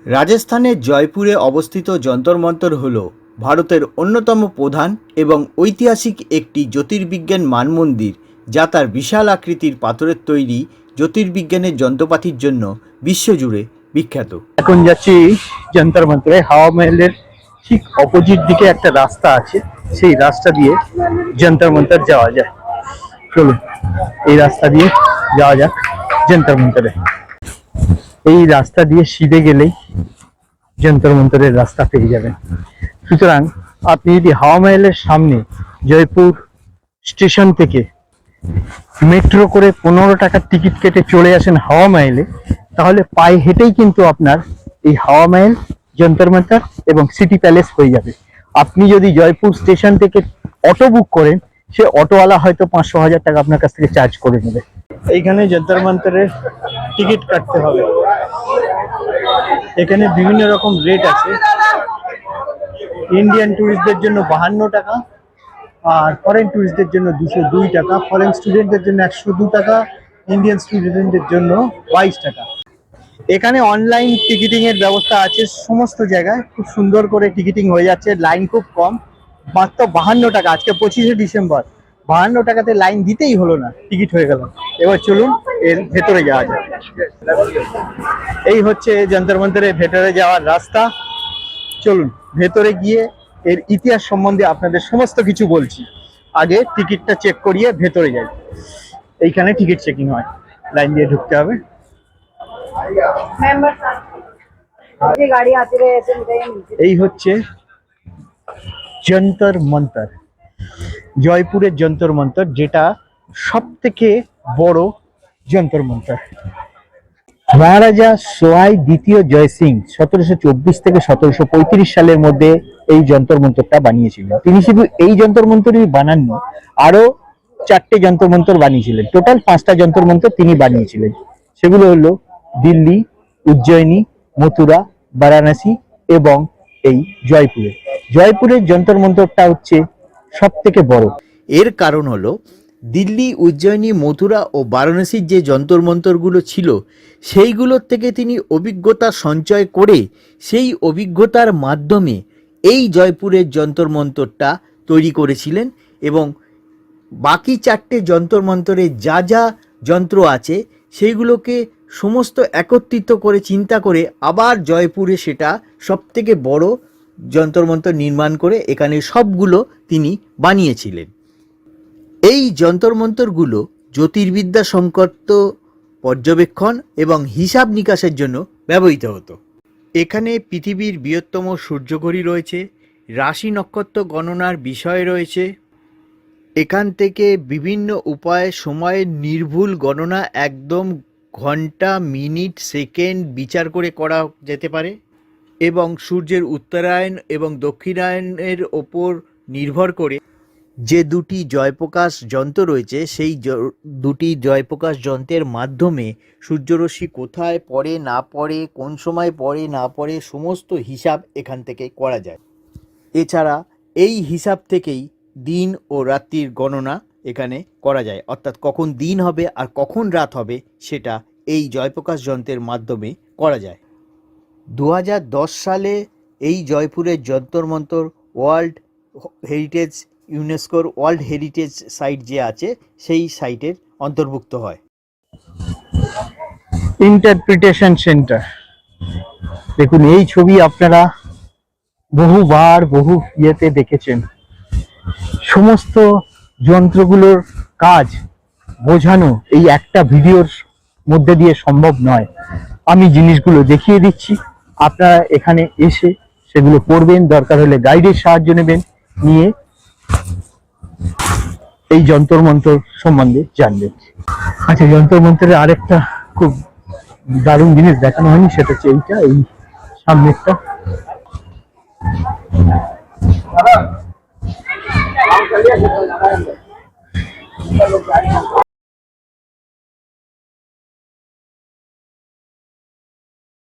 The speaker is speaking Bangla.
রাজস্থানের জয়পুরে অবস্থিত যন্তর মন্তর হল ভারতের অন্যতম প্রধান এবং ঐতিহাসিক একটি জ্যোতির্বিজ্ঞান মানমন্দির, যা তার বিশাল আকৃতির পাথরের তৈরি জ্যোতির্বিজ্ঞানের যন্ত্রপাতির জন্য বিশ্বজুড়ে বিখ্যাত। এখন যাচ্ছি যন্তর মন্তরে। হাওয়া মহলের ঠিক অপোজিট দিকে একটা রাস্তা আছে, সেই রাস্তা দিয়ে যন্তর মন্তর যাওয়া যায়। চলুন এই রাস্তা দিয়ে যাওয়া যাক যন্তর মন্তরে। এই রাস্তা দিয়ে সিধে গেলেই যন্তর মন্তরের রাস্তা পেয়ে যাবেন। সুতরাং আপনি যদি হাওয়া মহলের সামনে জয়পুর স্টেশন থেকে মেট্রো করে 15 টাকার টিকিট কেটে চলে আসেন হাওয়া মহলে, তাহলে পায়ে হেঁটেই কিন্তু আপনার এই হাওয়া মহল, যন্তর মন্তর এবং সিটি প্যালেস হয়ে যাবে। আপনি যদি জয়পুর স্টেশন থেকে অটো বুক করেন, সে অটোওয়ালা হয়তো 500-1000 টাকা আপনার কাছ থেকে চার্জ করে নেবে। এইখানে যন্তর মন্তরের টিকিট কাটতে হবে। এখানে বিভিন্ন রকম রেট আছে। ইন্ডিয়ান ট্যুরিস্টদের জন্য 52 টাকা, আর ফরেন ট্যুরিস্টদের জন্য 202 টাকা, ফরেন স্টুডেন্টদের জন্য 102 টাকা, ইন্ডিয়ান স্টুডেন্টদের জন্য 22 টাকা। এখানে অনলাইন টিকিটিং এর ব্যবস্থা আছে সমস্ত জায়গায়, খুব সুন্দর করে টিকিটিং হয়ে যাচ্ছে, লাইন খুব কম। মাত্র 52 টাকা, আজকে 25শে ডিসেম্বর, 52 টাকাতে লাইন দিতেই হলো না, টিকিট হয়ে গেল। এবার চলুন এর ভেতরে যাওয়া যায়। এই হচ্ছে যন্তর মন্তরের ভেতরে যাওয়ার রাস্তা। চলুন ভেতরে গিয়ে এর ইতিহাস সম্বন্ধে আপনাদের সমস্ত কিছু বলছি। আগে টিকিটটা চেক করিয়ে ভেতরে যাই। এইখানে টিকিট চেকিং হয়, লাইন দিয়ে ঢুকতে হবে। এই হচ্ছে যন্তর মন্তর, জয়পুরের যন্তর মন্তর, যেটা সব থেকে বড় যন্তর মন্তর। মহারাজা সোয়াই দ্বিতীয় জয় সিং 1724 থেকে 1735 সালের মধ্যে এই যন্তর মন্তরটা বানিয়েছিলেন। তিনি শুধু এই যন্তর মন্তরই বানাননি, আরো 4টে যন্তর মন্তর বানিয়েছিলেন। টোটাল 5টা যন্তর মন্তর তিনি বানিয়েছিলেন। সেগুলো হলো দিল্লি, উজ্জয়িনী, মথুরা, বারাণসী এবং এই জয়পুরে। জয়পুরের যন্তর মন্তরটা হচ্ছে সব থেকে বড়। এর কারণ হলো দিল্লি, উজ্জয়িনী, মথুরা ও বারাণসীর যে যন্তর মন্তরগুলো ছিল, সেইগুলোর থেকে তিনি অভিজ্ঞতা সঞ্চয় করে সেই অভিজ্ঞতার মাধ্যমে এই জয়পুরের যন্তর মন্তরটা তৈরি করেছিলেন। এবং বাকি 4টে যন্তর মন্তরে যা যা যন্ত্র আছে সেইগুলোকে সমস্ত একত্রিত করে চিন্তা করে আবার জয়পুরে সেটা সবথেকে বড় যন্তর মন্তর নির্মাণ করে এখানে সবগুলো তিনি বানিয়েছিলেন। এই যন্তর মন্তরগুলো জ্যোতির্বিদ্যা সংক্রান্ত পর্যবেক্ষণ এবং হিসাব নিকাশের জন্য ব্যবহৃত হতো। এখানে পৃথিবীর বৃহত্তম সূর্যঘড়ি রয়েছে, রাশি নক্ষত্র গণনার বিষয় রয়েছে। এখান থেকে বিভিন্ন উপায়ে সময়ের নির্ভুল গণনা একদম ঘন্টা, মিনিট, সেকেন্ড বিচার করে করা যেতে পারে। এবং সূর্যের উত্তরায়ণ এবং দক্ষিণায়নের ওপর নির্ভর করে যে দুটি জয়প্রকাশ যন্ত্র রয়েছে, সেই দুটি জয়প্রকাশ যন্ত্রের মাধ্যমে সূর্যরশ্মি কোথায় পড়ে না পড়ে, কোন সময় পড়ে না পড়ে, সমস্ত হিসাব এখান থেকে করা যায়। এছাড়া এই হিসাব থেকেই দিন ও রাত্রির গণনা এখানে করা যায়, অর্থাৎ কখন দিন হবে আর কখন রাত হবে সেটা এই জয়প্রকাশ যন্ত্রের মাধ্যমে করা যায়। 2010 সালে এই জয়পুরের যন্তর মন্তর ওয়ার্ল্ড হেরিটেজ, ইউনেস্কোর ওয়ার্ল্ড হেরিটেজ সাইট যে আছে সেই সাইটের অন্তর্ভুক্ত হয়। ইন্টারপ্রিটেশন সেন্টার, দেখুন এই ছবি আপনারা বহুবার বহু ইয়েতে দেখেছেন। সমস্ত যন্ত্রগুলোর কাজ বোঝানো এই একটা ভিডিওর মধ্যে দিয়ে সম্ভব নয়। আমি জিনিসগুলো দেখিয়ে দিচ্ছি, আপনারা এখানে এসে সেগুলো পড়বেন, দরকার হলে গাইডের সাহায্য নেবেন, নিয়ে এই যন্তর মন্তর সম্বন্ধে জানবেন। আচ্ছা, যন্তর মন্তরের আরেকটা খুব দারুণ জিনিস দেখানো হয়নি, সেটা হচ্ছে এইটা, এই সামনেরটা।